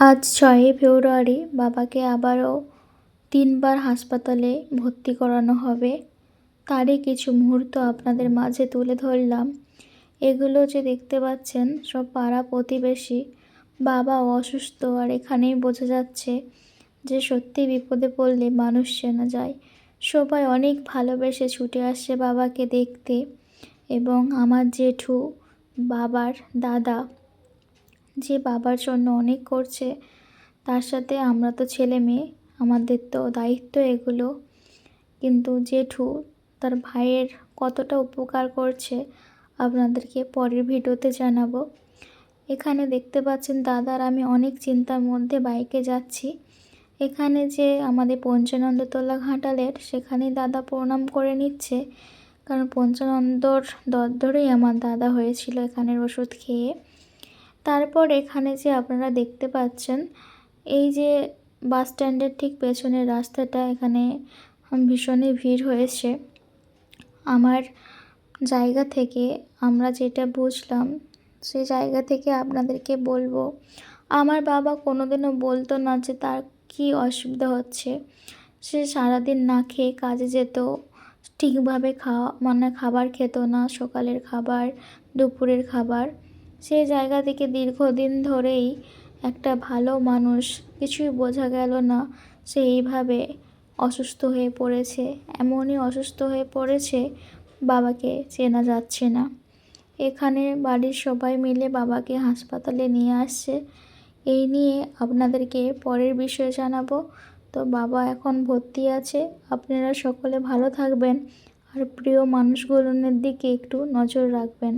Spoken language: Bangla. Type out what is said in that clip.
আজ ৬ই ফেব্রুয়ারি বাবাকে আবারও ৩বার হাসপাতালে ভর্তি করানো হবে। তারই কিছু মুহূর্ত আপনাদের মাঝে তুলে ধরলাম। এগুলো যে দেখতে পাচ্ছেন সব পাড়া প্রতিবেশী। বাবা অসুস্থ আর এখানেই বোঝা যাচ্ছে যে সত্যি বিপদে পড়লে মানুষ চেনা যায়। সবাই অনেক ভালোবেসে ছুটে আসছে বাবাকে দেখতে এবং আমার জেঠু, বাবার দাদা যে বাবার জন্য অনেক করছে, তার সাথে আমরা তো ছেলে মেয়ে, আমাদের তো দায়িত্ব এগুলো। কিন্তু জেঠু তার ভাইয়ের কতটা উপকার করছে আপনাদেরকে পরের ভিডিওতে জানাবো। এখানে দেখতে পাচ্ছেন দাদার আমি অনেক চিন্তার মধ্যে বাইকে যাচ্ছি। এখানে যে আমাদের পঞ্চানন্দতলা ঘাটালের সেখানেই দাদা প্রণাম করে নিচ্ছে, কারণ পঞ্চানন্দর দরদরেই আমার দাদা হয়েছিল এখানের ওষুধ খেয়ে। তারপর এখানে যে আপনারা দেখতে পাচ্ছেন এই যে বাস স্ট্যান্ডের ঠিক পেছনের রাস্তাটা, এখানে ভীষণই ভিড় হয়েছে। আমার জায়গা থেকে আমরা যেটা বুঝলাম সেই জায়গা থেকে আপনাদেরকে বলবো, আমার বাবা কোনোদিনও বলতো না যে তার কী অসুবিধা হচ্ছে। সে সারাদিন না খেয়ে কাজে যেত, ঠিকভাবে খাবার খেত না, সকালের খাবার, দুপুরের খাবার। সেই জায়গা থেকে দীর্ঘদিন ধরেই একটা ভালো মানুষ, কিছুই বোঝা গেল না সে এইভাবে অসুস্থ হয়ে পড়েছে। এমনই অসুস্থ হয়ে পড়েছে বাবাকে চেনা যাচ্ছে না। এখানে বাড়ির সবাই মিলে বাবাকে হাসপাতালে নিয়ে আসছে। এই নিয়ে আপনাদেরকে পরের বিষয়ে জানাবো। তো বাবা এখন ভর্তি আছে। আপনারা সকলে ভালো থাকবেন আর প্রিয় মানুষগুলোর দিকে একটু নজর রাখবেন।